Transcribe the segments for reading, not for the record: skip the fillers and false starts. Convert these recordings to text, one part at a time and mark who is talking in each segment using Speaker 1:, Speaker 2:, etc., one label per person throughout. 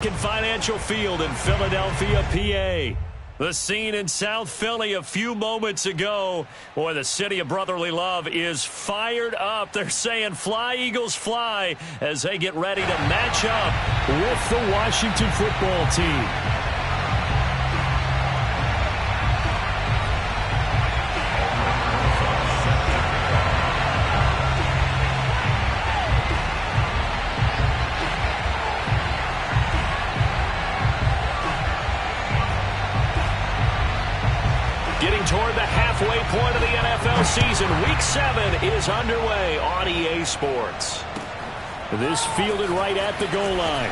Speaker 1: Financial Field in Philadelphia, PA. The scene in South Philly a few moments ago. Boy, the city of brotherly love is fired up. They're saying fly, Eagles, fly, as they get ready to match up with the Washington football team. Toward the halfway point of the NFL season. Week 7 is underway on EA Sports. This fielded right at the goal line.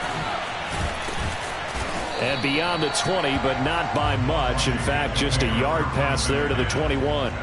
Speaker 1: And beyond the 20, but not by much. In fact, just a yard pass there to the 21.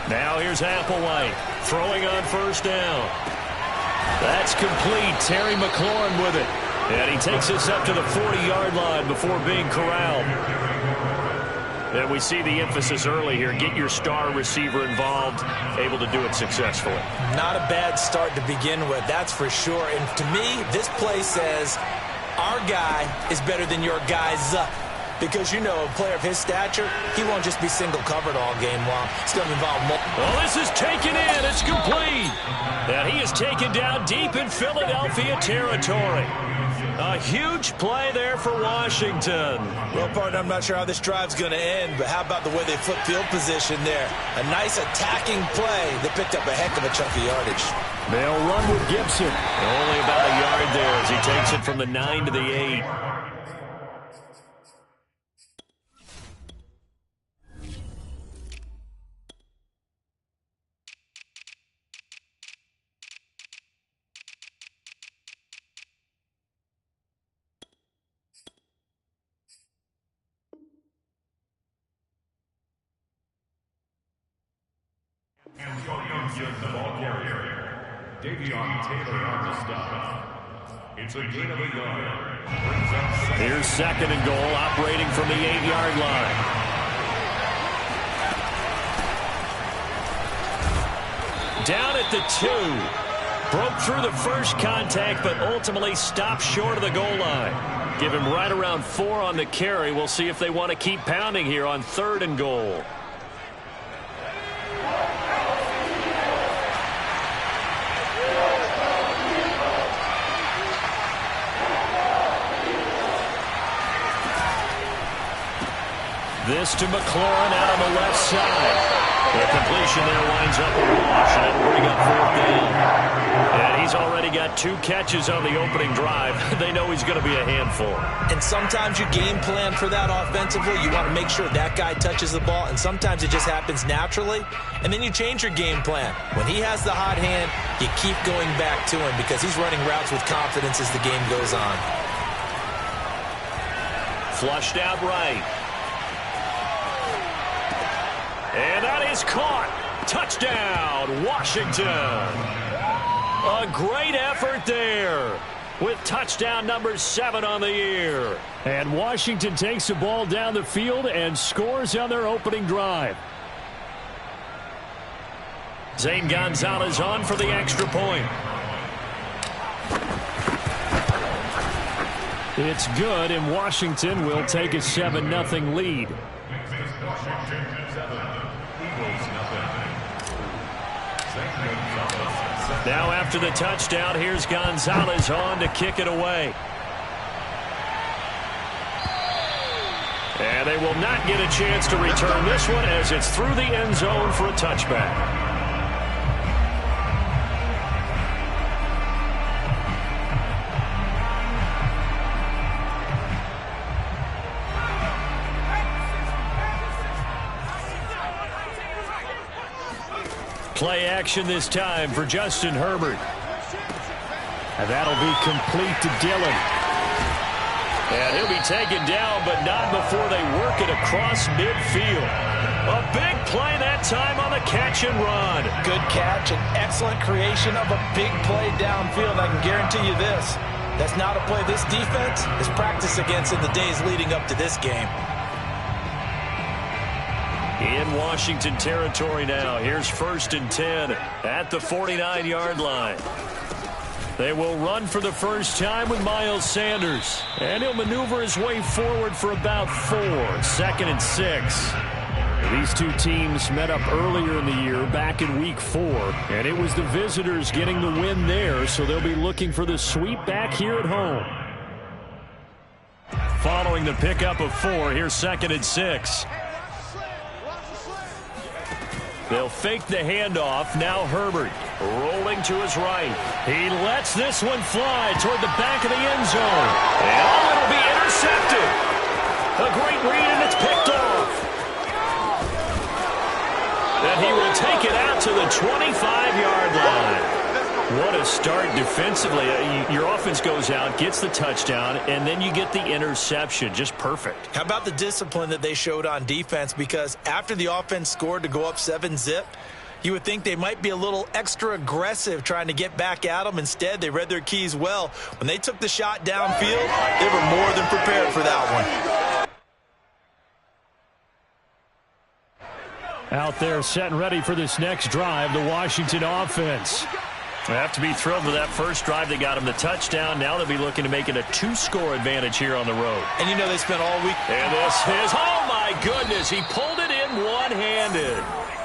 Speaker 1: Now here's Applewhite throwing on first down. That's complete. Terry McLaurin with it. And he takes us up to the 40-yard line before being corralled. And we see the emphasis early here. Get your star receiver involved, able to do it successfully. Not a bad start to begin with, that's for sure. And to me, this play says our guy is better than your guy's up. Because, you know, a player of his stature, he won't just be single-covered all game long. It's going to involve more. Well, this is taken in. It's complete. And he is taken down deep in Philadelphia territory. A huge play there for Washington.
Speaker 2: Well, partner, I'm not sure how this drive's going to end, but how about the way they flip field position there? A nice attacking play. They picked up a heck of a chunk of yardage.
Speaker 1: They'll run with Gibson. Only about a yard there as he takes it from the 9 to the 8.
Speaker 3: The ball carrier, Davion Taylor on the stop. It's a gain of a yard.
Speaker 1: Here's second and goal, operating from the 8-yard line. Down at the 2. Broke through the first contact, but ultimately stopped short of the goal line. Give him right around 4 on the carry. We'll see if they want to keep pounding here on 3rd and goal. This to McLaurin out on the left side. The completion there winds up a wash, and it'll bring up 4th down. And he's already got 2 catches on the opening drive. They know he's going to be a handful.
Speaker 2: And sometimes you game plan for that offensively. You want to make sure that guy touches the ball, and sometimes it just happens naturally. And then you change your game plan. When he has the hot hand, you keep going back to him because he's running routes with confidence as the game goes on.
Speaker 1: Flushed out right. And that is caught. Touchdown, Washington. A great effort there with touchdown number 7 on the year. And Washington takes the ball down the field and scores on their opening drive. Zane Gonzalez on for the extra point. It's good, and Washington will take a 7-0 lead. Now after the touchdown, here's Gonzalez on to kick it away. And they will not get a chance to return this one as it's through the end zone for a touchback. Play action this time for Justin Herbert. And that'll be complete to Dillon. And he'll be taken down, but not before they work it across midfield. A big play that time on the catch and run.
Speaker 2: Good catch and excellent creation of a big play downfield. I can guarantee you this. That's not a play this defense is practiced against in the days leading up to this game.
Speaker 1: In Washington territory now. Here's 1st and 10 at the 49-yard line. They will run for the first time with Miles Sanders. And he'll maneuver his way forward for about 4. 2nd and 6. These two teams met up earlier in the year, back in Week 4. And it was the visitors getting the win there, so they'll be looking for the sweep back here at home. Following the pickup of 4, here's 2nd and 6. They'll fake the handoff. Now Herbert rolling to his right. He lets this one fly toward the back of the end zone. And it'll be intercepted. A great read, and it's picked off. And he will take it out to the 25-yard line. What a start defensively. Your offense goes out, gets the touchdown, and then you get the interception. Just perfect.
Speaker 2: How about the discipline that they showed on defense? Because after the offense scored to go up 7-zip, you would think they might be a little extra aggressive trying to get back at them. Instead, they read their keys well. When they took the shot downfield, they were more than prepared for that
Speaker 1: one. Out there set and ready for this next drive, the Washington offense. They have to be thrilled with that first drive. They got him the touchdown. Now they'll be looking to make it a 2-score advantage here on the road.
Speaker 2: And you know they spent all week.
Speaker 1: And this is, oh my goodness, he pulled it in one-handed.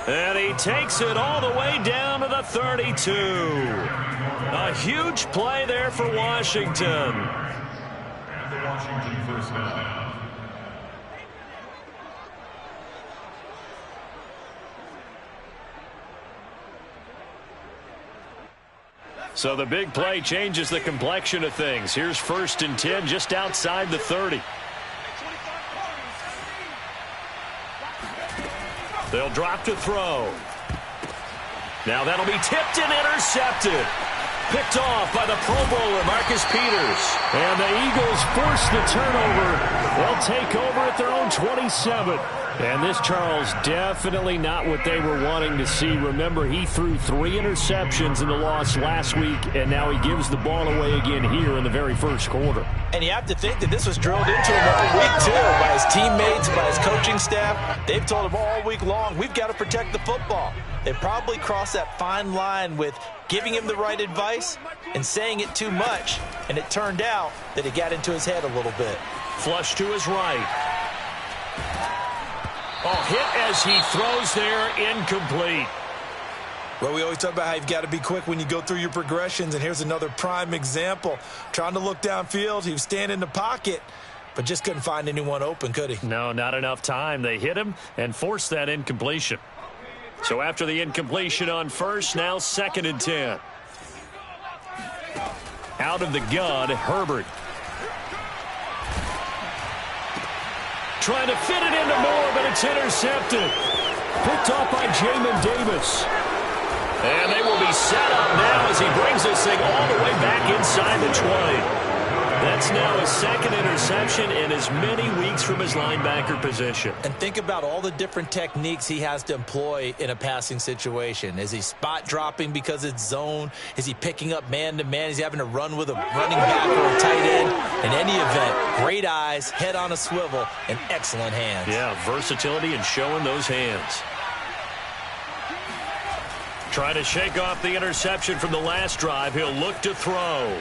Speaker 1: And he takes it all the way down to the 32. A huge play there for Washington.
Speaker 3: And the Washington first down.
Speaker 1: So the big play changes the complexion of things. Here's 1st and 10 just outside the 30. They'll drop to throw. Now that'll be tipped and intercepted. Picked off by the Pro Bowler, Marcus Peters. And the Eagles force the turnover. They'll take over at their own 27. And this, Charles, definitely not what they were wanting to see. Remember, he threw 3 interceptions in the loss last week, and now he gives the ball away again here in the very first quarter.
Speaker 2: And you have to think that this was drilled into him all week, too, by his teammates, by his coaching staff. They've told him all week long, we've got to protect the football. They probably crossed that fine line with giving him the right advice and saying it too much, and it turned out that it got into his head a little bit.
Speaker 1: Flush to his right. Oh, hit as he throws there, incomplete.
Speaker 2: Well, we always talk about how you've got to be quick when you go through your progressions, and here's another prime example. Trying to look downfield, he was standing in the pocket, but just couldn't find anyone open, could he?
Speaker 1: No, not enough time. They hit him and forced that incompletion. So after the incompletion on first, now 2nd and 10. Out of the gun, Herbert. Trying to fit it into Moore, but it's intercepted. Picked off by Jamin Davis. And they will be set up now as he brings this thing all the way back inside the 20. That's now his 2nd interception in as many weeks from his linebacker position.
Speaker 2: And think about all the different techniques he has to employ in a passing situation. Is he spot dropping because it's zone? Is he picking up man-to-man? Is he having to run with a running back or a tight end? In any event, great eyes, head on a swivel, and excellent hands.
Speaker 1: Yeah, versatility and showing those hands. Trying to shake off the interception from the last drive. He'll look to throw.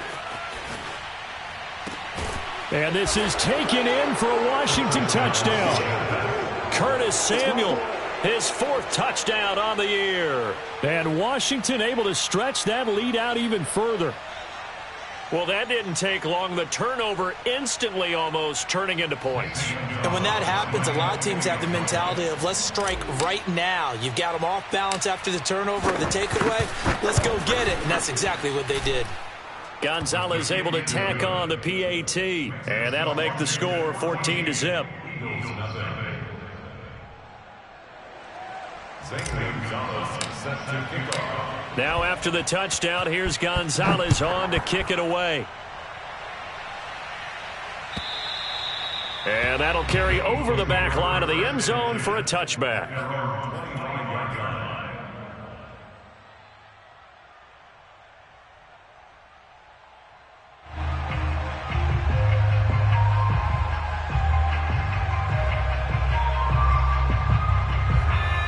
Speaker 1: And this is taken in for a Washington touchdown. Curtis Samuel, his 4th touchdown on the year. And Washington able to stretch that lead out even further. Well, that didn't take long. The turnover instantly almost turning into points.
Speaker 2: And when that happens, a lot of teams have the mentality of let's strike right now. You've got them off balance after the turnover or the takeaway. Let's go get it. And that's exactly what they did.
Speaker 1: Gonzalez able to tack on the PAT. And that'll make the score 14-0. Now after the touchdown, here's Gonzalez on to kick it away. And that'll carry over the back line of the end zone for a touchback.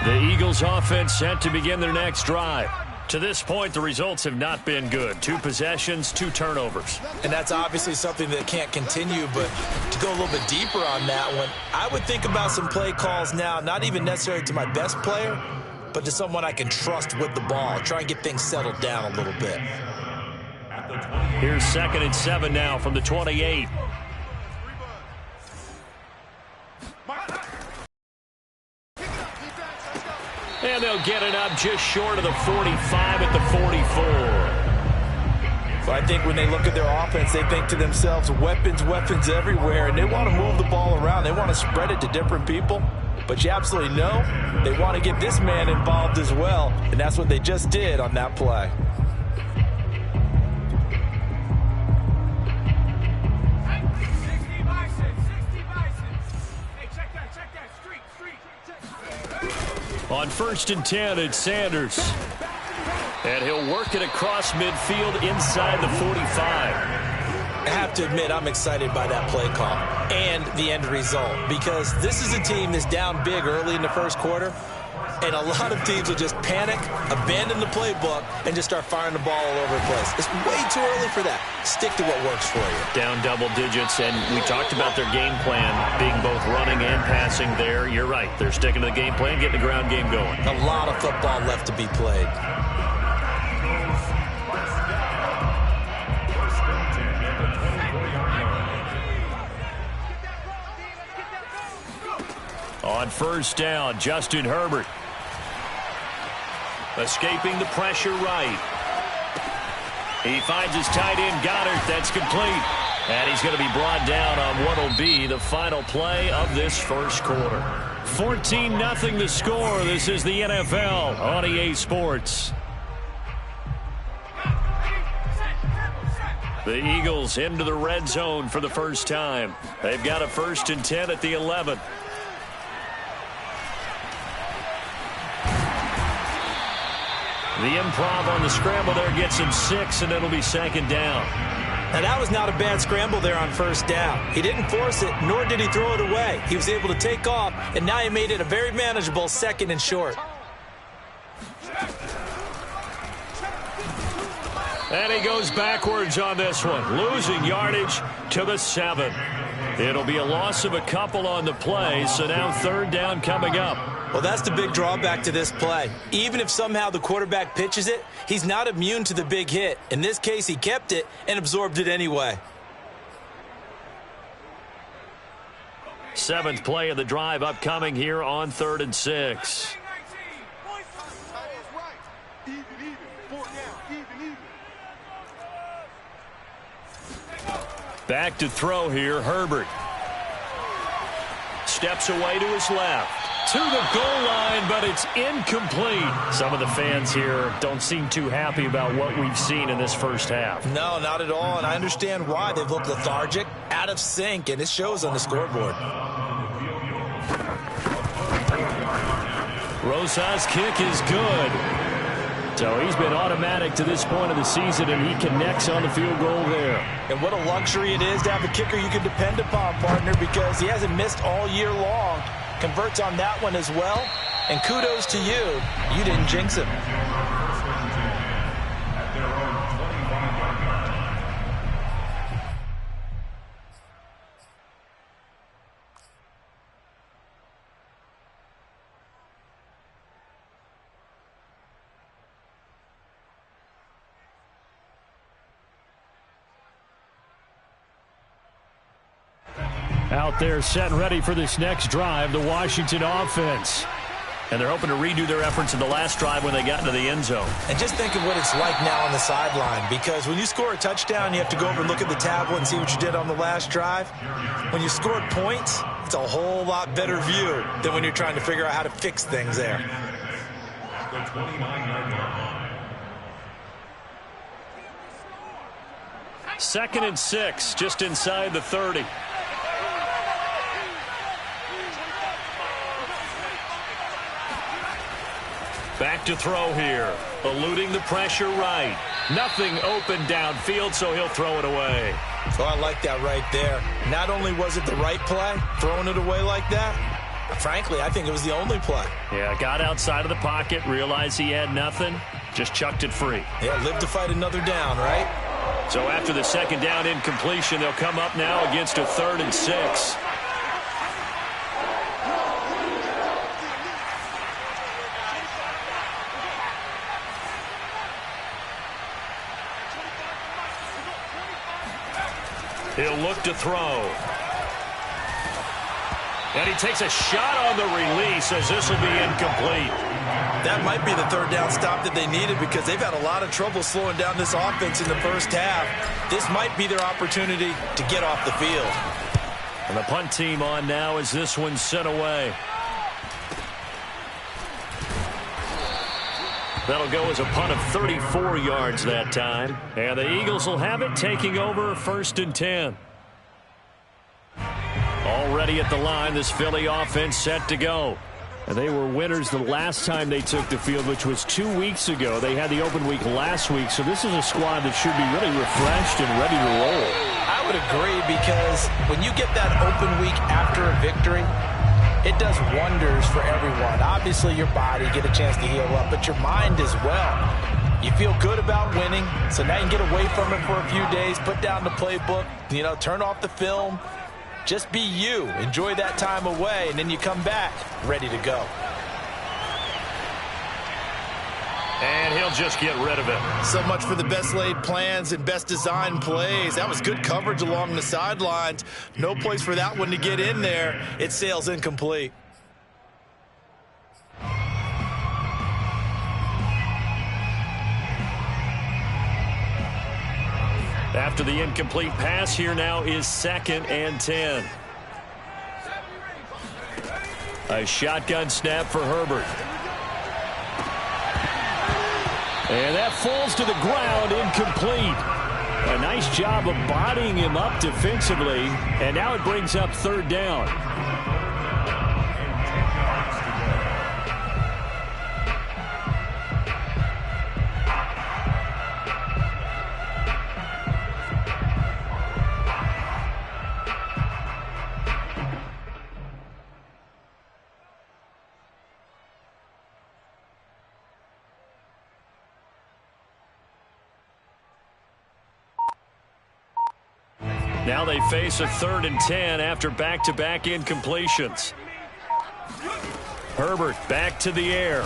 Speaker 1: The Eagles offense set to begin their next drive. To this point, the results have not been good. 2 possessions, 2 turnovers.
Speaker 2: And that's obviously something that can't continue, but to go a little bit deeper on that one, I would think about some play calls now, not even necessarily to my best player, but to someone I can trust with the ball. Try and get things settled down a little bit.
Speaker 1: Here's 2nd and 7 now from the 28. And they'll get it up just short of the 45 at the 44.
Speaker 2: So I think when they look at their offense, they think to themselves, weapons everywhere, and they want to move the ball around. They want to spread it to different people. But you absolutely know they want to get this man involved as well, and that's what they just did on that play.
Speaker 1: On 1st and 10, it's Sanders. And he'll work it across midfield inside the 45.
Speaker 2: I have to admit, I'm excited by that play call and the end result, because this is a team that's down big early in the first quarter, and a lot of teams will just panic, abandon the playbook, and just start firing the ball all over the place. It's way too early for that. Stick to what works for you.
Speaker 1: Down double digits, and we talked about their game plan being both running and passing there. You're right. They're sticking to the game plan, getting the ground game going.
Speaker 2: A lot of football left to be played.
Speaker 1: On 1st down, Justin Herbert. Escaping the pressure right. He finds his tight end, Goddard. That's complete. And he's going to be brought down on what will be the final play of this first quarter. 14-0 the score. This is the NFL on EA Sports. The Eagles into the red zone for the first time. They've got a 1st and 10 at the 11. The improv on the scramble there gets him 6, and it'll be 2nd down.
Speaker 2: Now, that was not a bad scramble there on 1st down. He didn't force it, nor did he throw it away. He was able to take off, and now he made it a very manageable 2nd and short.
Speaker 1: And he goes backwards on this one, losing yardage to the 7. It'll be a loss of a couple on the play, so now 3rd down coming up.
Speaker 2: Well, that's the big drawback to this play. Even if somehow the quarterback pitches it, he's not immune to the big hit. In this case, he kept it and absorbed it anyway.
Speaker 1: 7th play of the drive upcoming here on 3rd and 6. Back to throw here, Herbert. Steps away to his left. To the goal line, but it's incomplete. Some of the fans here don't seem too happy about what we've seen in this first half.
Speaker 2: No, not at all, and I understand why. They've looked lethargic, out of sync, and it shows on the scoreboard.
Speaker 1: Rosa's kick is good. So he's been automatic to this point of the season, and he connects on the field goal there.
Speaker 2: And what a luxury it is to have a kicker you can depend upon, partner, because he hasn't missed all year long. Converts on that one as well, and kudos to you. You didn't jinx him.
Speaker 1: Out there set and ready for this next drive, the Washington offense. And they're hoping to redo their efforts in the last drive when they got into the end zone.
Speaker 2: And just think of what it's like now on the sideline, because when you score a touchdown, you have to go over and look at the tablet and see what you did on the last drive. When you scored points, it's a whole lot better view than when you're trying to figure out how to fix things there.
Speaker 3: The 29-yard line.
Speaker 1: 2nd and 6, just inside the 30. Back to throw here. Eluding the pressure right. Nothing open downfield, so he'll throw it away.
Speaker 2: So I like that right there. Not only was it the right play, throwing it away like that, frankly, I think it was the only play.
Speaker 1: Yeah, got outside of the pocket, realized he had nothing, just chucked it free.
Speaker 2: Yeah, live to fight another down, right?
Speaker 1: So after the second down incompletion, they'll come up now against a 3rd and 6. He'll look to throw. And he takes a shot on the release as this will be incomplete.
Speaker 2: That might be the 3rd down stop that they needed because they've had a lot of trouble slowing down this offense in the first half. This might be their opportunity to get off the field.
Speaker 1: And the punt team on now as this one's sent away. That'll go as a punt of 34 yards that time. And the Eagles will have it, taking over 1st and 10. Already at the line, this Philly offense set to go. And they were winners the last time they took the field, which was 2 weeks ago. They had the open week last week, so this is a squad that should be really refreshed and ready to roll.
Speaker 2: I would agree because when you get that open week after a victory, it does wonders for everyone. Obviously, your body, get a chance to heal up, but your mind as well. You feel good about winning, so now you can get away from it for a few days, put down the playbook, turn off the film. Just be you. Enjoy that time away, and then you come back ready to go.
Speaker 1: And he'll just get rid of it.
Speaker 2: So much for the best laid plans and best designed plays. That was good coverage along the sidelines. No place for that one to get in there. It sails incomplete.
Speaker 1: After the incomplete pass, here now is 2nd and 10. A shotgun snap for Herbert. And that falls to the ground, incomplete. A nice job of bodying him up defensively, and now it brings up 3rd down. Now they face a 3rd and 10 after back-to-back incompletions. Herbert back to the air.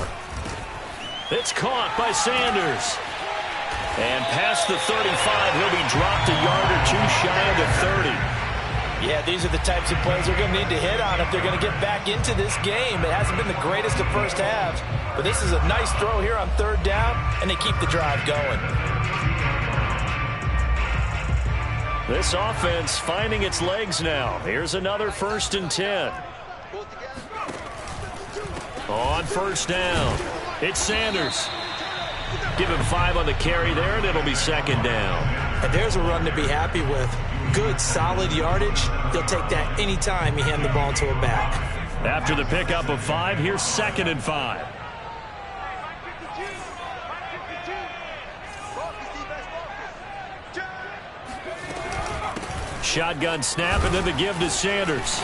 Speaker 1: It's caught by Sanders. And past the 35, he'll be dropped a yard or two shy of the 30.
Speaker 2: Yeah, these are the types of plays they're going to need to hit on if they're going to get back into this game. It hasn't been the greatest of first halves, but this is a nice throw here on 3rd down, and they keep the drive going.
Speaker 1: This offense finding its legs now. Here's another 1st and 10. On 1st down, it's Sanders. Give him 5 on the carry there, and it'll be 2nd down.
Speaker 2: And there's a run to be happy with. Good, solid yardage. He'll take that anytime you hand the ball to a back.
Speaker 1: After the pickup of 5, here's 2nd and 5. Shotgun snap, and then the give to Sanders.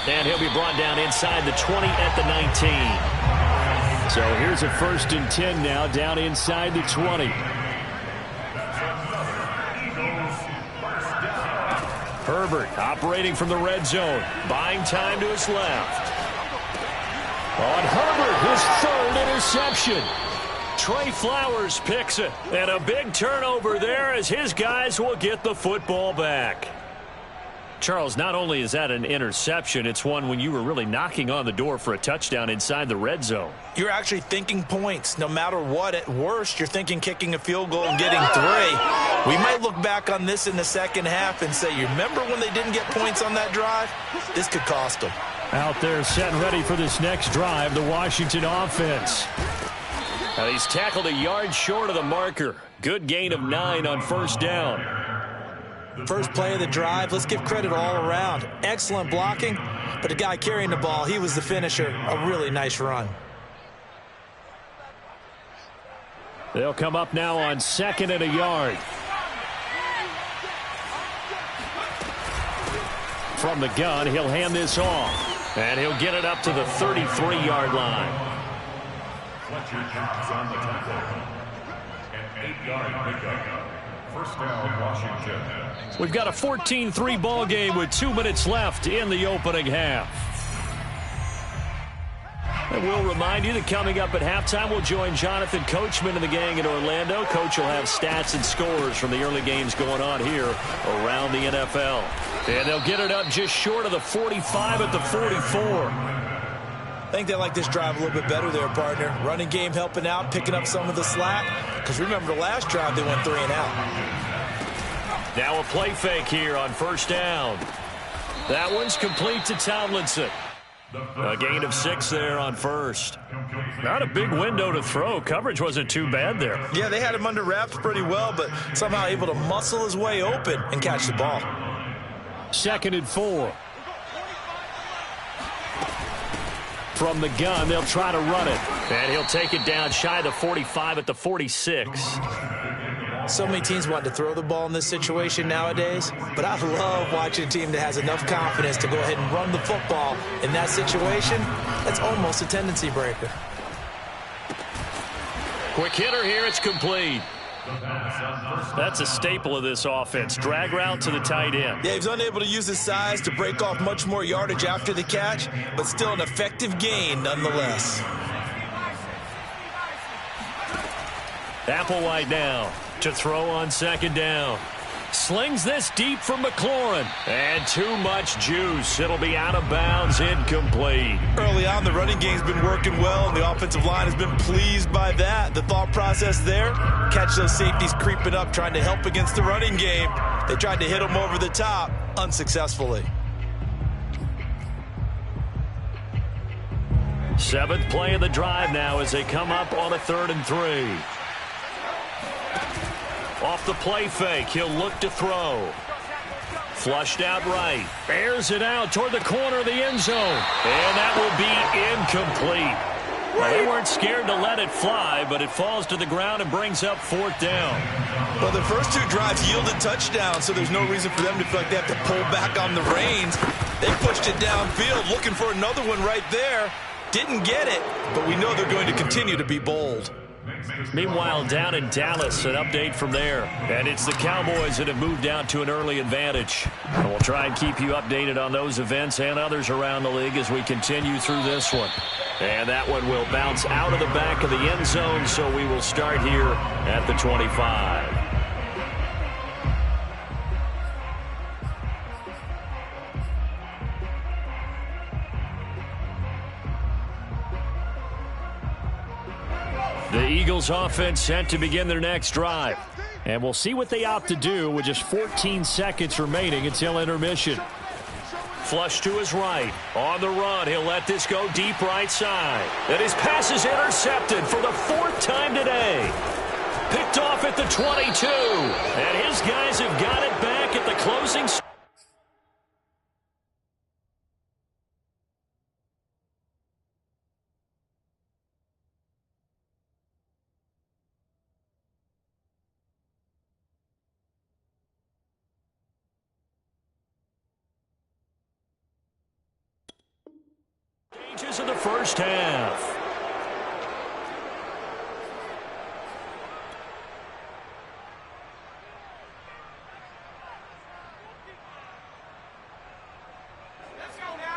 Speaker 1: And he'll be brought down inside the 20 at the 19. So here's a 1st and 10 now, down inside the 20. Herbert operating from the red zone, buying time to his left. On Herbert, his 3rd interception. Trey Flowers picks it, and a big turnover there as his guys will get the football back. Charles, not only is that an interception, it's one when you were really knocking on the door for a touchdown inside the red zone.
Speaker 2: You're actually thinking points. No matter what, at worst, you're thinking kicking a field goal and getting 3. We might look back on this in the second half and say, you remember when they didn't get points on that drive? This could cost them.
Speaker 1: Out there set and ready for this next drive, the Washington offense. Now he's tackled a yard short of the marker. Good gain of 9 on 1st down.
Speaker 2: First play of the drive, let's give credit all around. Excellent blocking, but the guy carrying the ball, he was the finisher. A really nice run.
Speaker 1: They'll come up now on 2nd and a yard. From the gun, he'll hand this off. And he'll get it up to the 33-yard line.
Speaker 3: Fletcher Cox on the tackle. An 8-yard pickup. First down, Washington.
Speaker 1: We've got a 14-3 ball game with 2 minutes left in the opening half. And we'll remind you that coming up at halftime, we'll join Jonathan Coachman and the gang in Orlando. Coach will have stats and scores from the early games going on here around the NFL. And they'll get it up just short of the 45 at the 44.
Speaker 2: I think they like this drive a little bit better there, partner. Running game helping out, picking up some of the slack. Because remember the last drive, they went 3 and out.
Speaker 1: Now a play fake here on first down. That one's complete to Tomlinson. A gain of 6 there on first. Not a big window to throw. Coverage wasn't too bad there.
Speaker 2: Yeah, they had him under wraps pretty well, but somehow able to muscle his way open and catch the ball.
Speaker 1: 2nd and 4. From the gun, they'll try to run it. And he'll take it down shy of the 45 at the 46.
Speaker 2: So many teams want to throw the ball in this situation nowadays, but I love watching a team that has enough confidence to go ahead and run the football in that situation. That's almost a tendency breaker.
Speaker 1: Quick hitter here, it's complete. That's a staple of this offense. Drag route to the tight end.
Speaker 2: Yeah, he's unable to use his size to break off much more yardage after the catch, but still an effective gain nonetheless.
Speaker 1: Applewhite now to throw on 2nd down. Slings this deep from McLaurin. And too much juice. It'll be out of bounds, incomplete.
Speaker 2: Early on, the running game's been working well, and the offensive line has been pleased by that. The thought process there, catch those safeties creeping up, trying to help against the running game. They tried to hit them over the top, unsuccessfully.
Speaker 1: 7th play of the drive now as they come up on a 3rd and 3. Off the play fake, he'll look to throw. Flushed out right. Bears it out toward the corner of the end zone. And that will be incomplete. Well, they weren't scared to let it fly, but it falls to the ground and brings up 4th down.
Speaker 2: Well, the first 2 drives yielded touchdowns, so there's no reason for them to feel like they have to pull back on the reins. They pushed it downfield, looking for another one right there. Didn't get it, but we know they're going to continue to be bold.
Speaker 1: Meanwhile, down in Dallas, an update from there. And it's the Cowboys that have moved down to an early advantage. And we'll try and keep you updated on those events and others around the league as we continue through this one. And that one will bounce out of the back of the end zone, so we will start here at the 25. The Eagles offense set to begin their next drive. And we'll see what they opt to do with just 14 seconds remaining until intermission. Flush to his right. On the run, he'll let this go deep right side. And his pass is intercepted for the 4th time today. Picked off at the 22. And his guys have got it back at the closing. Stages of the first half.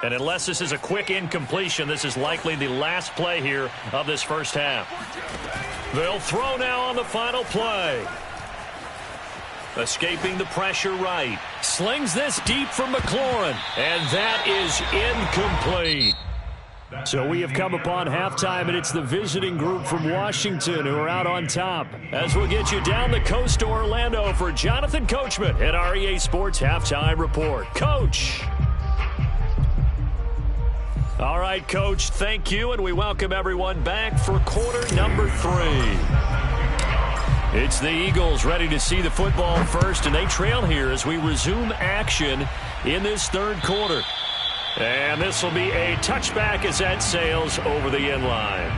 Speaker 1: And unless this is a quick incompletion, this is likely the last play here of this first half. They'll throw now on the final play. Escaping the pressure right. Slings this deep from McLaurin. And that is incomplete. So we have come upon halftime, and it's the visiting group from Washington who are out on top. As we'll get you down the coast to Orlando for Jonathan Coachman at our EA Sports Halftime Report. Coach. All right, Coach, thank you, and we welcome everyone back for quarter number 3. It's the Eagles ready to see the football first, and they trail here as we resume action in this 3rd quarter. And this will be a touchback as that sails over the end line.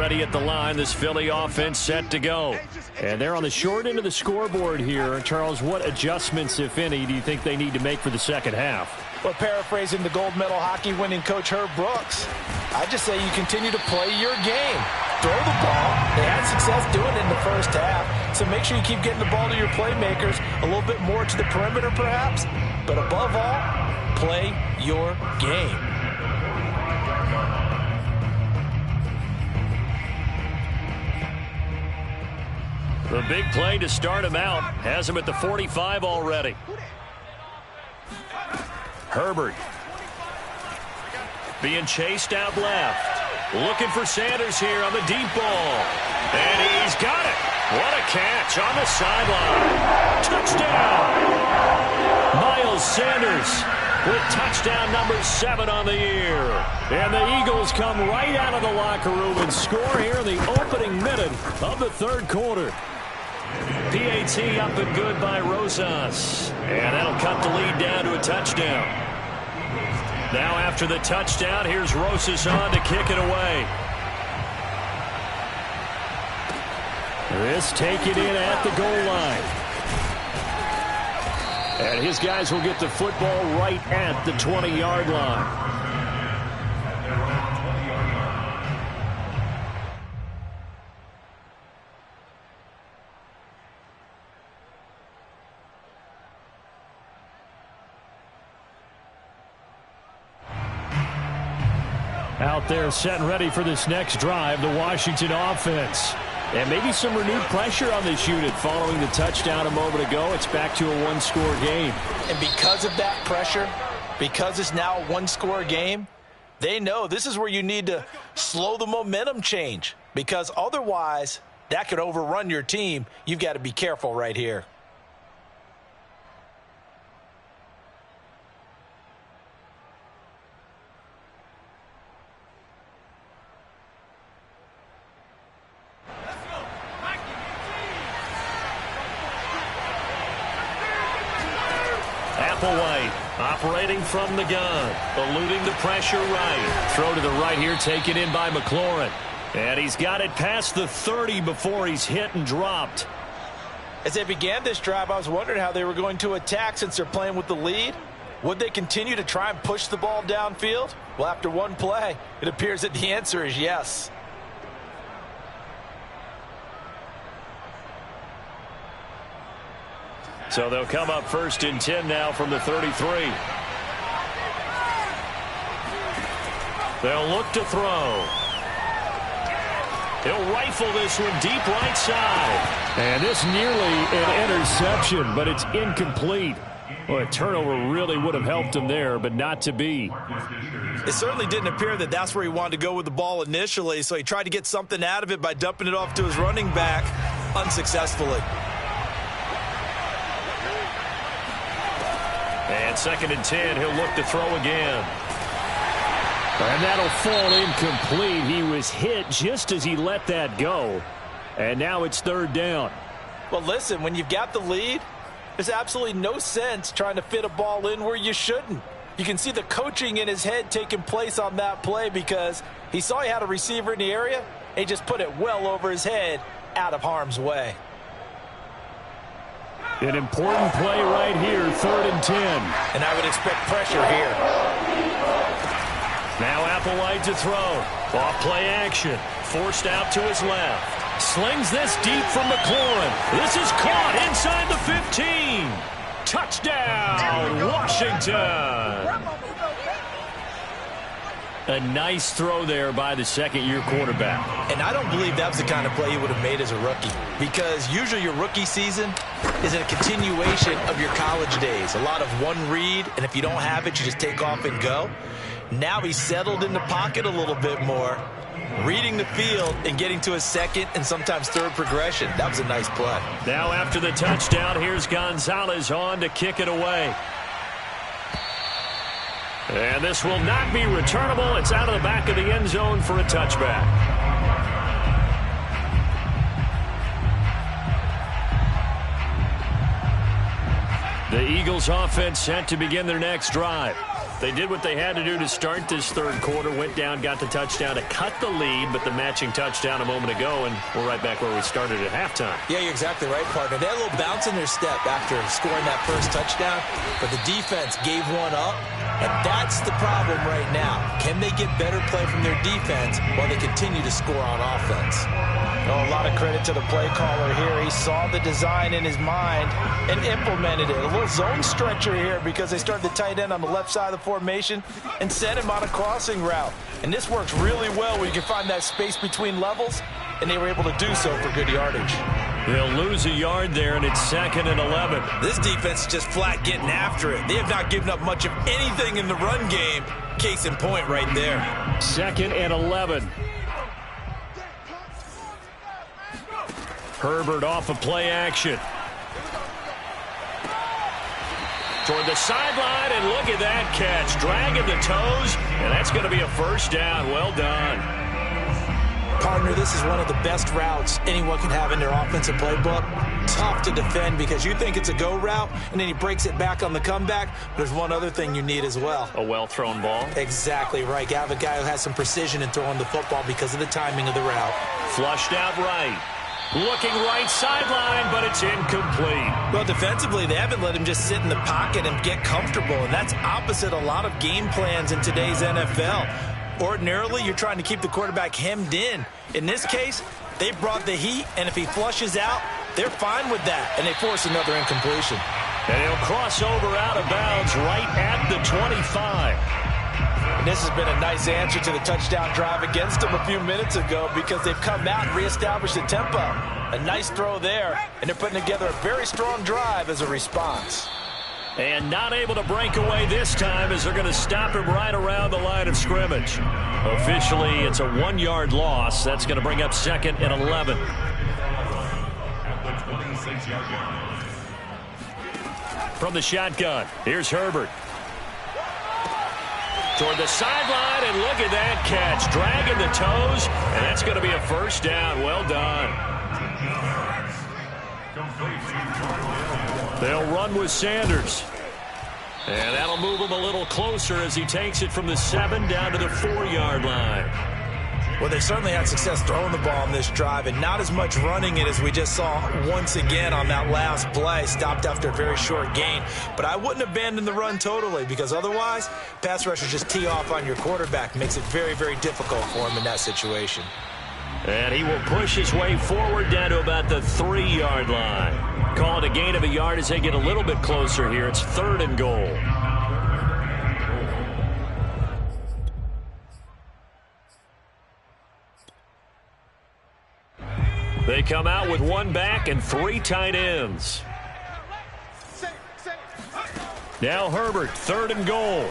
Speaker 1: ready at the line. This Philly offense set to go. And they're on the short end of the scoreboard here. Charles, what adjustments, if any, do you think they need to make for the second half?
Speaker 2: Well, paraphrasing the gold medal hockey winning coach Herb Brooks, I just say you continue to play your game. Throw the ball. They had success doing it in the first half. So make sure you keep getting the ball to your playmakers, a little bit more to the perimeter perhaps. But above all, play your game.
Speaker 1: The big play to start him out has him at the 45 already. Herbert being chased out left. Looking for Sanders here on the deep ball. And he's got it. What a catch on the sideline. Touchdown. Miles Sanders with touchdown number 7 on the year. And the Eagles come right out of the locker room and score here in the opening minute of the third quarter. PAT up and good by Rosas. And that'll cut the lead down to a touchdown. Now after the touchdown, here's Rosas on to kick it away. This taken in at the goal line. And his guys will get the football right at the 20-yard line. Out there set and ready for this next drive, the Washington offense. And maybe some renewed pressure on this unit following the touchdown a moment ago. It's back to a one-score game.
Speaker 2: And because of that pressure, because it's now a one-score game, they know this is where you need to slow the momentum change. Because otherwise, that could overrun your team. You've got to be careful right here.
Speaker 1: Applewhite operating from the gun, eluding the pressure right. Throw to the right here, taken in by McLaurin. And he's got it past the 30 before he's hit and dropped.
Speaker 2: As they began this drive, I was wondering how they were going to attack since they're playing with the lead. Would they continue to try and push the ball downfield? Well, after one play, it appears that the answer is yes.
Speaker 1: So they'll come up 1st and 10 now from the 33. They'll look to throw. He'll rifle this one deep right side. And this nearly an interception, but it's incomplete. Well, a turnover really would have helped him there, but not to be.
Speaker 2: It certainly didn't appear that that's where he wanted to go with the ball initially, so he tried to get something out of it by dumping it off to his running back unsuccessfully.
Speaker 1: And 2nd and 10, he'll look to throw again. And that'll fall incomplete. He was hit just as he let that go. And now it's 3rd down.
Speaker 2: Well, listen, when you've got the lead, there's absolutely no sense trying to fit a ball in where you shouldn't. You can see the coaching in his head taking place on that play because he saw he had a receiver in the area, and he just put it well over his head out of harm's way.
Speaker 1: An important play right here, 3rd and 10.
Speaker 2: And I would expect pressure here.
Speaker 1: Now Applewhite to throw. Off play action. Forced out to his left. Slings this deep from McLaurin. This is caught inside the 15. Touchdown, Washington. A nice throw there by the second-year quarterback.
Speaker 2: And I don't believe that was the kind of play he would have made as a rookie, because usually your rookie season is a continuation of your college days. A lot of one read, and if you don't have it, you just take off and go. Now he's settled in the pocket a little bit more, reading the field and getting to his second and sometimes third progression. That was a nice play.
Speaker 1: Now after the touchdown, here's Gonzalez on to kick it away. And this will not be returnable. It's out of the back of the end zone for a touchback. The Eagles offense set to begin their next drive. They did what they had to do to start this third quarter, went down, got the touchdown to cut the lead, but the matching touchdown a moment ago, and we're right back where we started at halftime.
Speaker 2: Yeah, you're exactly right, partner. They had a little bounce in their step after scoring that first touchdown, but the defense gave one up, and that's the problem right now. Can they get better play from their defense while they continue to score on offense?
Speaker 4: Oh, a lot of credit to the play caller here. He saw the design in his mind and implemented it. A little zone stretcher here because they started the tight end on the left side of the formation and sent him on a crossing route. And this works really well where you can find that space between levels, and they were able to do so for good yardage.
Speaker 1: They'll lose a yard there, and it's 2nd and 11.
Speaker 2: This defense is just flat getting after it. They have not given up much of anything in the run game. Case in point right there.
Speaker 1: 2nd and 11. Herbert off of play action. Toward the sideline, and look at that catch. Dragging the toes, and that's going to be a first down. Well done.
Speaker 2: Partner, this is one of the best routes anyone can have in their offensive playbook. Tough to defend because you think it's a go route, and then he breaks it back on the comeback. There's one other thing you need as well.
Speaker 1: A well-thrown ball.
Speaker 2: Exactly right. You have a guy who has some precision in throwing the football because of the timing of the route.
Speaker 1: Flushed out right. Looking right sideline, but it's incomplete.
Speaker 2: Well, defensively, they haven't let him just sit in the pocket and get comfortable, and that's opposite a lot of game plans in today's NFL. Ordinarily, you're trying to keep the quarterback hemmed in. In this case, they brought the heat, and if he flushes out, they're fine with that, and they force another incompletion.
Speaker 1: And he'll cross over out of bounds right at the 25.
Speaker 4: And this has been a nice answer to the touchdown drive against them a few minutes ago because they've come out and reestablished the tempo. A nice throw there, and they're putting together a very strong drive as a response.
Speaker 1: And not able to break away this time as they're going to stop him right around the line of scrimmage. Officially, it's a 1-yard loss. That's going to bring up 2nd and 11.
Speaker 3: At the 26-yard line.
Speaker 1: From the shotgun, here's Herbert. Toward the sideline, and look at that catch. Dragging the toes, and that's going to be a first down. Well done. They'll run with Sanders. And that'll move him a little closer as he takes it from the 7 down to the 4-yard line.
Speaker 2: Well, they certainly had success throwing the ball on this drive and not as much running it as we just saw once again on that last play. Stopped after a very short gain. But I wouldn't abandon the run totally because otherwise, pass rushers just tee off on your quarterback. Makes it very, very difficult for him in that situation.
Speaker 1: And he will push his way forward down to about the 3-yard line. Call it a gain of a yard as they get a little bit closer here. It's 3rd and goal. They come out with 1 back and 3 tight ends. Now Herbert, 3rd and goal.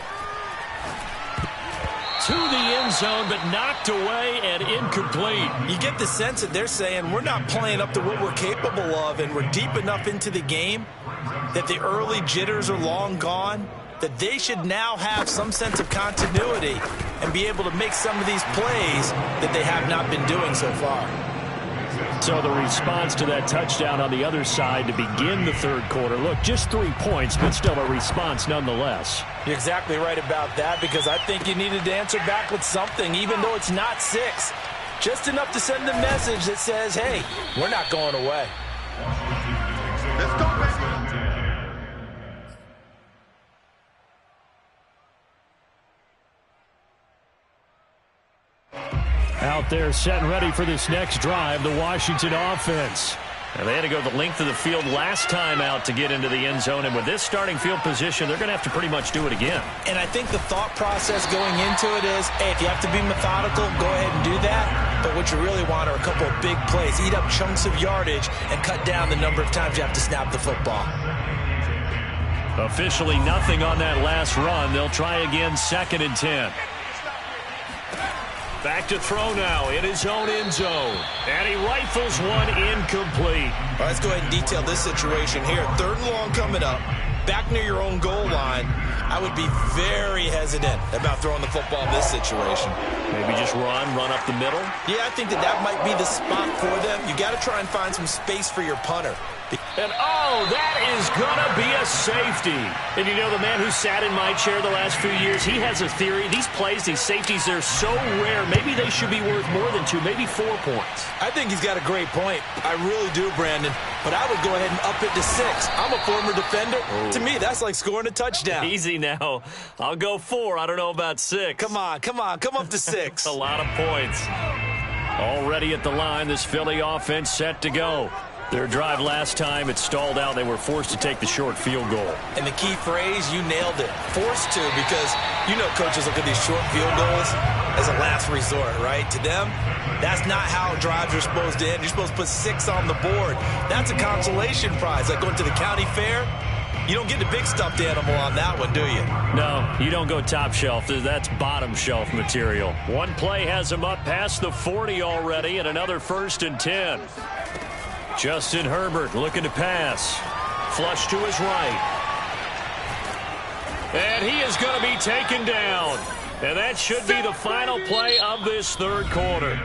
Speaker 1: To the end zone, but knocked away and incomplete.
Speaker 2: You get the sense that they're saying we're not playing up to what we're capable of, and we're deep enough into the game that the early jitters are long gone, that they should now have some sense of continuity and be able to make some of these plays that they have not been doing so far.
Speaker 1: So the response to that touchdown on the other side to begin the third quarter. Look, just 3 points, but still a response nonetheless.
Speaker 4: You're exactly right about that because I think you needed to answer back with something, even though it's not 6. Just enough to send a message that says, hey, we're not going away.
Speaker 3: Let's go, baby.
Speaker 1: Out there set and ready for this next drive, the Washington offense. And they had to go the length of the field last time out to get into the end zone. And with this starting field position, they're going to have to pretty much do it again.
Speaker 2: And I think the thought process going into it is, hey, if you have to be methodical, go ahead and do that. But what you really want are a couple of big plays. Eat up chunks of yardage and cut down the number of times you have to snap the football.
Speaker 1: Officially nothing on that last run. They'll try again, 2nd and 10. Back to throw now in his own end zone. And he rifles one incomplete.
Speaker 2: All right, let's go ahead and detail this situation here. 3rd and long coming up. Back near your own goal line. I would be very hesitant about throwing the football in this situation.
Speaker 1: Maybe just run up the middle?
Speaker 2: Yeah, I think that might be the spot for them. You got to try and find some space for your punter.
Speaker 1: And, oh, that is going to be a safety. And you know, the man who sat in my chair the last few years, he has a theory. These plays, these safeties, they're so rare. Maybe they should be worth more than 2, maybe 4 points.
Speaker 2: I think he's got a great point. I really do, Brandon. But I would go ahead and up it to 6. I'm a former defender. Oh. To me, that's like scoring a touchdown.
Speaker 1: Easy now. I'll go 4. I don't know about 6.
Speaker 2: Come on. Come up to 6.
Speaker 1: A lot of points. Already at the line, this Philly offense set to go. Their drive last time, it stalled out. They were forced to take the short field goal.
Speaker 2: And the key phrase, you nailed it. Forced to, because you know coaches look at these short field goals as a last resort, right? To them, that's not how drives are supposed to end. You're supposed to put 6 on the board. That's a consolation prize. Like going to the county fair, you don't get the big stuffed animal on that one, do you?
Speaker 1: No, you don't go top shelf. That's bottom shelf material. One play has him up past the 40 already, and another 1st and 10. Justin Herbert looking to pass. Flush to his right. And he is going to be taken down. And that should be the final play of this 3rd quarter.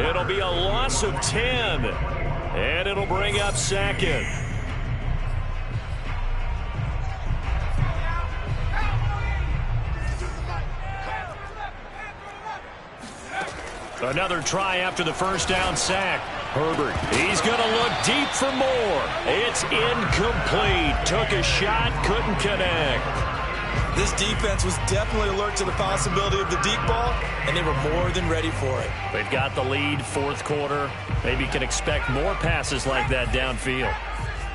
Speaker 1: It'll be a loss of 10. And it'll bring up 2nd. Another try after the 1st down sack. Herbert, he's going to look deep for more. It's incomplete. Took a shot, couldn't connect.
Speaker 2: This defense was definitely alert to the possibility of the deep ball, and they were more than ready for it.
Speaker 1: They've got the lead, 4th quarter. Maybe can expect more passes like that downfield.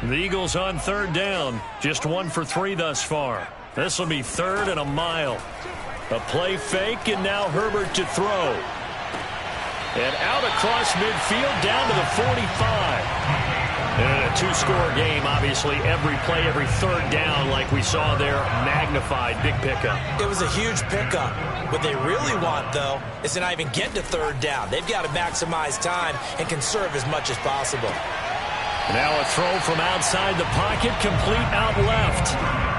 Speaker 1: The Eagles on 3rd down, just 1 for 3 thus far. This will be 3rd and a mile. A play fake, and now Herbert to throw. And out across midfield, down to the 45. And a 2-score game, obviously, every play, every 3rd down, like we saw there, magnified, big pickup.
Speaker 2: It was a huge pickup. What they really want, though, is to not even get to 3rd down. They've got to maximize time and conserve as much as possible.
Speaker 1: Now a throw from outside the pocket, complete out left.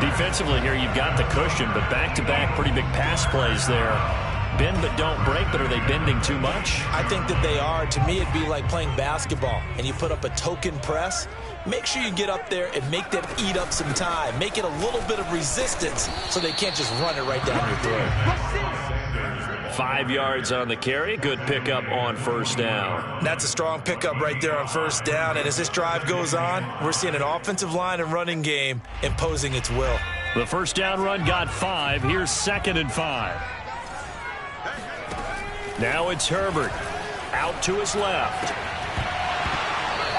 Speaker 1: Defensively here, you've got the cushion, but back-to-back pretty big pass plays there. Bend but don't break, but are they bending too much?
Speaker 2: I think that they are. To me, it'd be like playing basketball, and you put up a token press. Make sure you get up there and make them eat up some time. Make it a little bit of resistance so they can't just run it right down your throat.
Speaker 1: 5 yards on the carry. Good pickup on 1st down.
Speaker 2: That's a strong pickup right there on 1st down, and as this drive goes on, we're seeing an offensive line and running game imposing its will.
Speaker 1: The 1st down run got 5. Here's 2nd and 5. Now it's Herbert. Out to his left.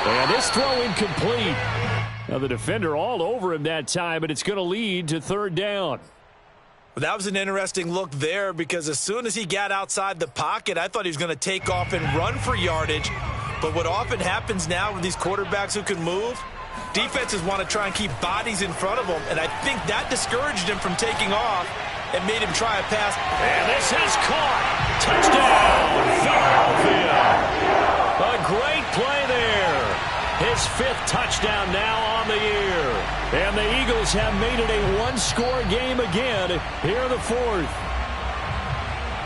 Speaker 1: And this throw incomplete. Now the defender all over him that time, but it's going to lead to 3rd down.
Speaker 2: Well, that was an interesting look there because as soon as he got outside the pocket, I thought he was going to take off and run for yardage. But what often happens now with these quarterbacks who can move, defenses want to try and keep bodies in front of them, and I think that discouraged him from taking off and made him try a pass.
Speaker 1: And this is caught. Touchdown, Philadelphia. A great play there. His 5th touchdown now on the year. And the Eagles have made it a 1-score game again here in the 4th.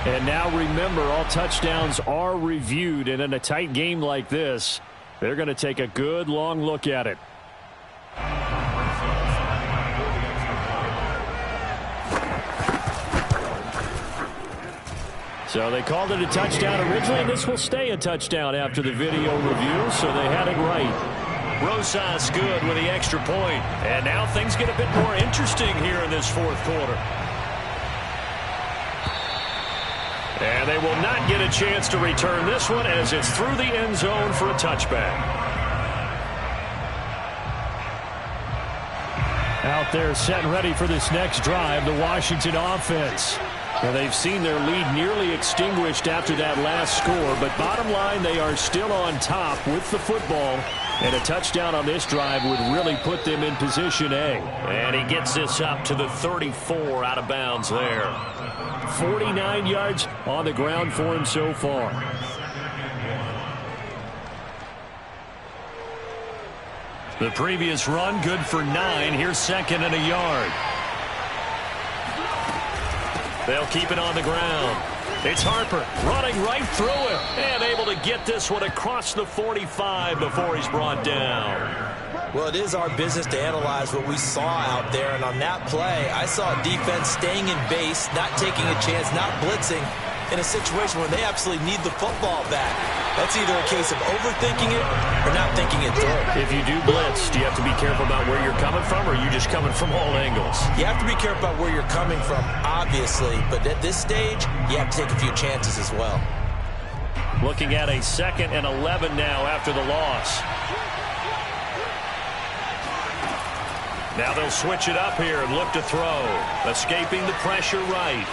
Speaker 1: And now remember, all touchdowns are reviewed. And in a tight game like this, they're going to take a good long look at it. So they called it a touchdown originally, and this will stay a touchdown after the video review, so they had it right. Rosas good with the extra point. And now things get a bit more interesting here in this 4th quarter. And they will not get a chance to return this one as it's through the end zone for a touchback. Out there set and ready for this next drive, the Washington offense. Well, they've seen their lead nearly extinguished after that last score, but bottom line, they are still on top with the football, and a touchdown on this drive would really put them in position A. And he gets this up to the 34 out of bounds there. 49 yards on the ground for him so far. The previous run good for 9. Here's 2nd and a yard. They'll keep it on the ground. It's Harper running right through him and able to get this one across the 45 before he's brought down.
Speaker 2: Well, it is our business to analyze what we saw out there, and on that play, I saw defense staying in base, not taking a chance, not blitzing in a situation where they absolutely need the football back. That's either a case of overthinking it or not thinking it through.
Speaker 1: If you do blitz, do you have to be careful about where you're coming from, or are you just coming from all angles?
Speaker 2: You have to be careful about where you're coming from, obviously, but at this stage, you have to take a few chances as well.
Speaker 1: Looking at a 2nd and 11 now after the loss. Now they'll switch it up here and look to throw. Escaping the pressure right.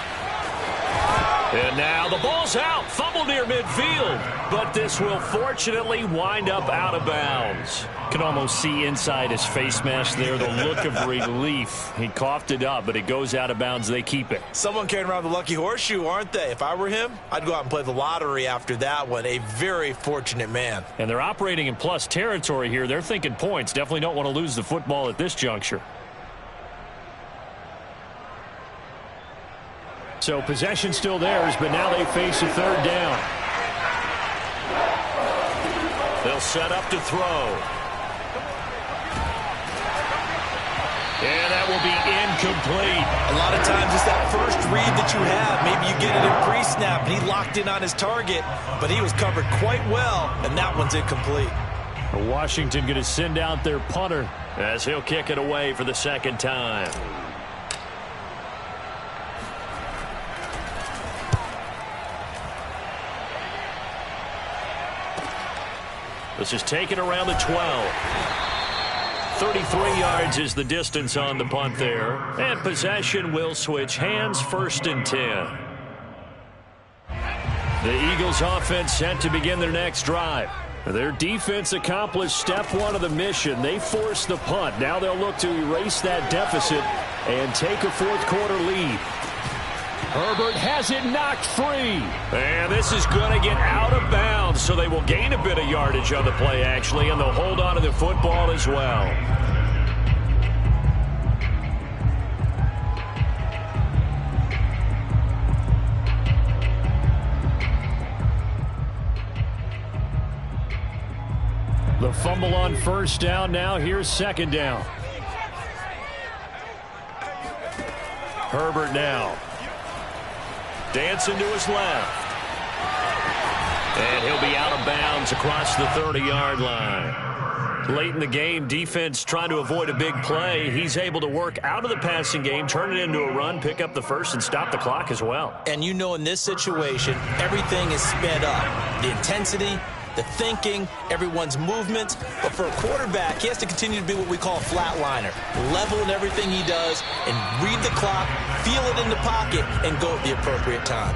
Speaker 1: And now the ball's out. Fumble near midfield. But this will fortunately wind up out of bounds. Can almost see inside his face mask there the look of relief. He coughed it up, but it goes out of bounds. They keep it.
Speaker 2: Someone carrying around the lucky horseshoe, aren't they? If I were him, I'd go out and play the lottery after that one. A very fortunate man.
Speaker 1: And they're operating in plus territory here. They're thinking points. Definitely don't want to lose the football at this juncture. So possession still theirs, but now they face a 3rd down. They'll set up to throw. And that will be incomplete.
Speaker 2: A lot of times it's that first read that you have. Maybe you get it in pre-snap, and he locked in on his target, but he was covered quite well, and that one's incomplete.
Speaker 1: Washington going to send out their punter as he'll kick it away for the 2nd time. This is taken around the 12. 33 yards is the distance on the punt there. And possession will switch hands, 1st and 10. The Eagles offense set to begin their next drive. Their defense accomplished step 1 of the mission. They forced the punt. Now they'll look to erase that deficit and take a 4th quarter lead. Herbert has it knocked free. And this is going to get out of bounds, so they will gain a bit of yardage on the play, actually, and they'll hold on to the football as well. The fumble on 1st down. Now here's 2nd down. Herbert now. Dancing to his left. And he'll be out of bounds across the 30-yard line. Late in the game, defense trying to avoid a big play. He's able to work out of the passing game, turn it into a run, pick up the 1st, and stop the clock as well.
Speaker 2: And you know in this situation, everything is sped up. The intensity, the thinking, everyone's movements. But for a quarterback, he has to continue to be what we call a flatliner. Level in everything he does and read the clock, feel it in the pocket, and go at the appropriate time.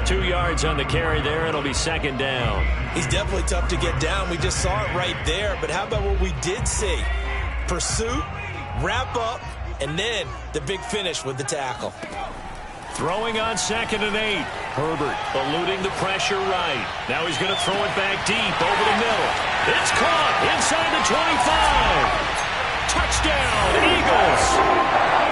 Speaker 1: 2 yards on the carry there, and it'll be 2nd down.
Speaker 2: He's definitely tough to get down. We just saw it right there. But how about what we did see? Pursuit, wrap up, and then the big finish with the tackle.
Speaker 1: Throwing on 2nd and 8. Herbert eluding the pressure right. Now he's going to throw it back deep over the middle. It's caught inside the 25. Touchdown, Eagles.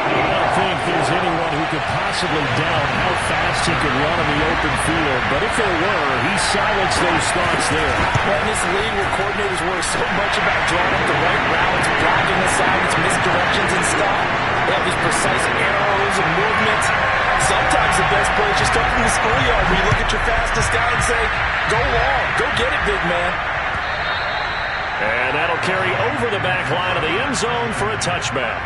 Speaker 1: I don't think there's anyone who could possibly doubt how fast he could run in the open field. But if there were, he silenced those thoughts there.
Speaker 2: Well, in this league where coordinators worry so much about drawing up the right routes, blocking assignments, misdirections and stuff, they have these precise arrows and movements. Sometimes the best play is just up from the schoolyard where you look at your fastest guy and say, go long, go get it, big man.
Speaker 1: And that'll carry over the back line of the end zone for a touchback.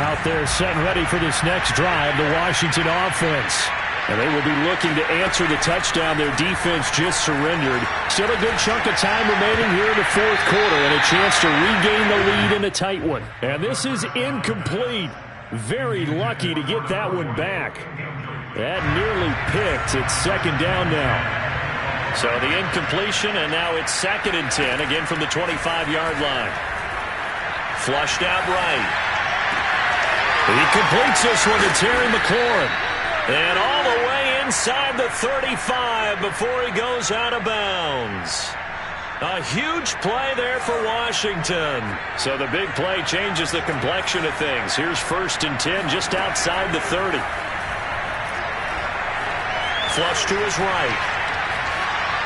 Speaker 1: Out there set and ready for this next drive, the Washington offense. And they will be looking to answer the touchdown their defense just surrendered. Still a good chunk of time remaining here in the 4th quarter and a chance to regain the lead in a tight one. And this is incomplete. Very lucky to get that one back. That nearly picked. It's 2nd down now. So the incompletion, and now it's 2nd and 10, again from the 25-yard line. Flushed out right. He completes this one to Terry McLaurin. And all the way inside the 35 before he goes out of bounds. A huge play there for Washington. So the big play changes the complexion of things. Here's 1st and 10 just outside the 30. flush to his right.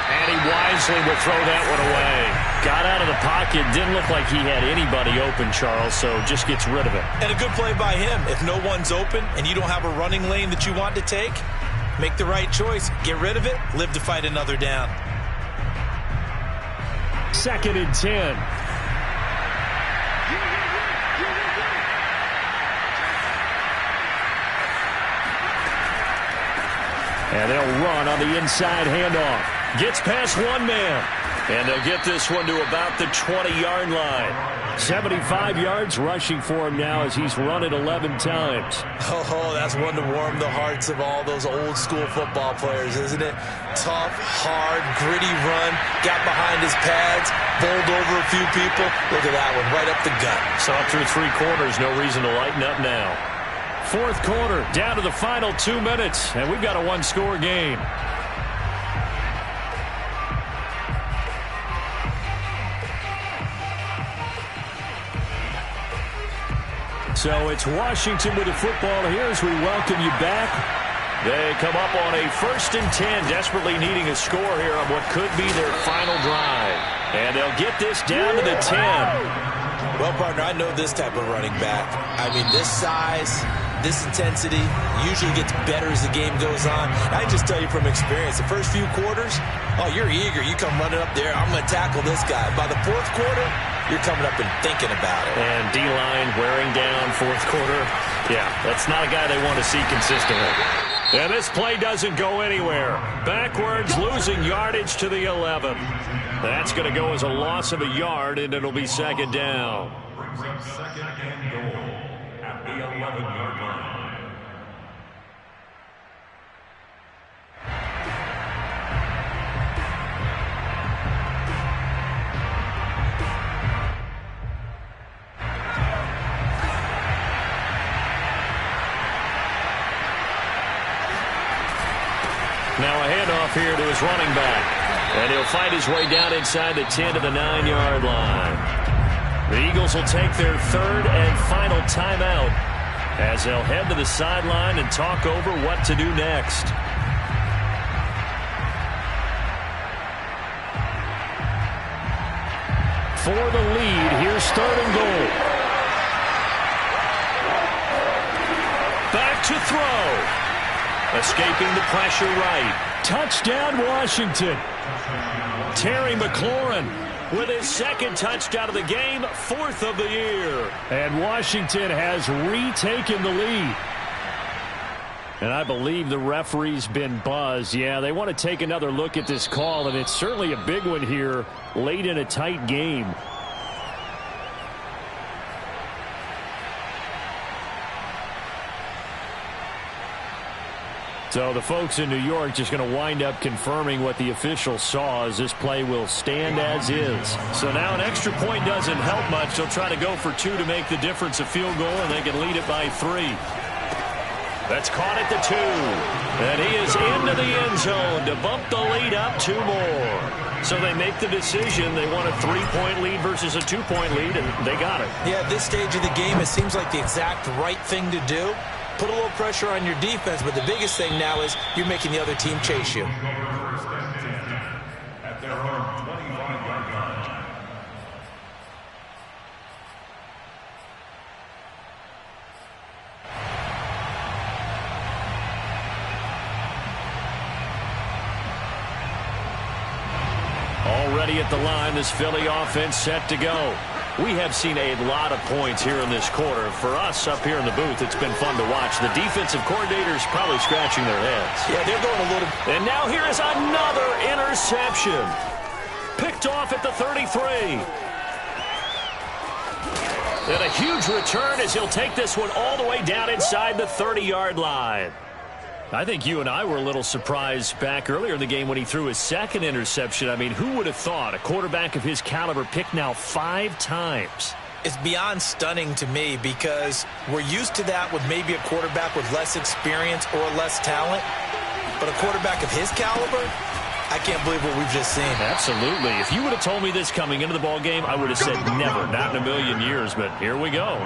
Speaker 1: And he wisely will throw that one away. Got out of the pocket. Didn't look like he had anybody open, Charles, so just gets rid of it.
Speaker 2: And a good play by him. If no one's open and you don't have a running lane that you want to take, make the right choice. Get rid of it. Live to fight another down.
Speaker 1: 2nd and 10. And they'll run on the inside handoff. Gets past one man. And they'll get this one to about the 20-yard line. 75 yards rushing for him now as he's run it 11 times.
Speaker 2: Oh, that's one to warm the hearts of all those old school football players, isn't it? Tough, hard, gritty run. Got behind his pads, bowled over a few people. Look at that one, right up the gut.
Speaker 1: Saw through 3 quarters, no reason to lighten up now. 4th quarter, down to the final 2 minutes, and we've got a 1-score game. So it's Washington with the football here as we welcome you back. They come up on a 1st and 10, desperately needing a score here on what could be their final drive. And they'll get this down to the 10.
Speaker 2: Well, partner, I know this type of running back. I mean, this size, this intensity usually gets better as the game goes on. I can just tell you from experience, the first few quarters, oh, you're eager. You come running up there, I'm going to tackle this guy. By the 4th quarter, you're coming up and thinking about it.
Speaker 1: And D-line wearing down 4th quarter. Yeah, that's not a guy they want to see consistently. And this play doesn't go anywhere. Backwards, losing yardage to the 11. That's going to go as a loss of a yard, and it'll be 2nd down.
Speaker 3: Brings up 2nd and goal at the 11-yard line.
Speaker 1: Now a handoff here to his running back. And he'll fight his way down inside the 10 to the 9-yard line. The Eagles will take their 3rd and final timeout as they'll head to the sideline and talk over what to do next. For the lead, here's 3rd and goal. Back to throw. Escaping the pressure right. Touchdown, Washington. Terry McLaurin with his 2nd touchdown of the game, 4th of the year. And Washington has retaken the lead. And I believe the referee's been buzzed. Yeah, they want to take another look at this call, and it's certainly a big one here late in a tight game. So the folks in New York just going to wind up confirming what the official saw as this play will stand as is. So now an extra point doesn't help much. They'll try to go for 2 to make the difference a field goal, and they can lead it by 3. That's caught at the 2. And he is into the end zone to bump the lead up 2 more. So they make the decision. They want a 3-point lead versus a 2-point lead, and they got it.
Speaker 2: Yeah, at this stage of the game, it seems like the exact right thing to do. Put a little pressure on your defense, but the biggest thing now is you're making the other team chase you.
Speaker 3: At their own 25-yard line.
Speaker 1: Already at the line, this Philly offense set to go. We have seen a lot of points here in this quarter. For us up here in the booth, it's been fun to watch. The defensive coordinators probably scratching their heads.
Speaker 2: Yeah, they're going a little...
Speaker 1: And now here is another interception. Picked off at the 33. And a huge return as he'll take this one all the way down inside the 30-yard line. I think you and I were a little surprised back earlier in the game when he threw his 2nd interception. I mean, who would have thought a quarterback of his caliber picked now 5 times?
Speaker 2: It's beyond stunning to me because we're used to that with maybe a quarterback with less experience or less talent. But a quarterback of his caliber, I can't believe what we've just seen.
Speaker 1: Absolutely. If you would have told me this coming into the ball game, I would have said never, not in a million years. But here we go.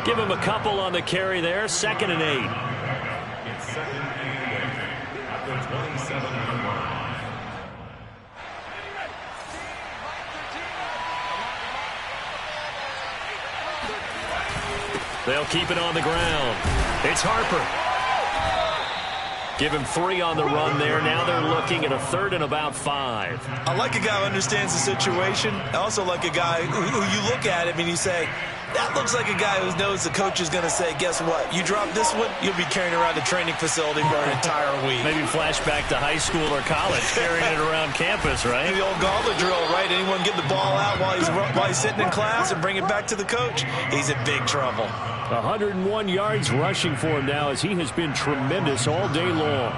Speaker 1: Give him a couple on the carry there. 2nd and 8.
Speaker 3: It's 2nd and 8 at the
Speaker 1: They'll keep it on the ground. It's Harper. Give him 3 on the run there. Now they're looking at a 3rd and about 5.
Speaker 2: I like a guy who understands the situation. I also like a guy who you look at him and you say, that looks like a guy who knows the coach is going to say, guess what? You drop this one, you'll be carrying around the training facility for an entire week.
Speaker 1: Maybe flashback to high school or college, carrying it around campus, right?
Speaker 2: The old gauntlet drill, right? Anyone get the ball out while he's sitting in class and bring it back to the coach? He's in big trouble.
Speaker 1: 101 yards rushing for him now as he has been tremendous all day long.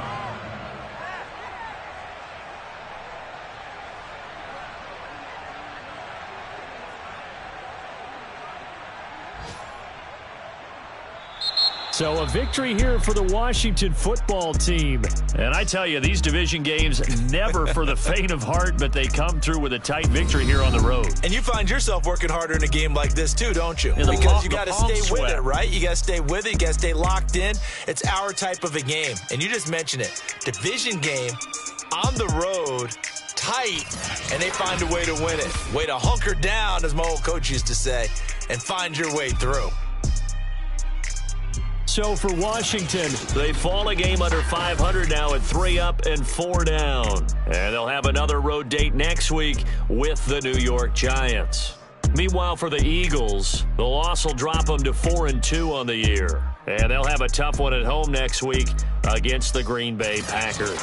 Speaker 1: So a victory here for the Washington football team. And I tell you, these division games, never for the faint of heart, but they come through with a tight victory here on the road.
Speaker 2: And you find yourself working harder in a game like this too, don't you? Because you got to stay with it, right? You got to stay with it. You got to stay locked in. It's our type of a game. And you just mentioned it. Division game on the road, tight, and they find a way to win it. Way to hunker down, as my old coach used to say, and find your way through.
Speaker 1: So for Washington, they fall a game under 500 now at 3 up and 4 down. And they'll have another road date next week with the New York Giants. Meanwhile, for the Eagles, the loss will drop them to 4-2 on the year. And they'll have a tough one at home next week against the Green Bay Packers.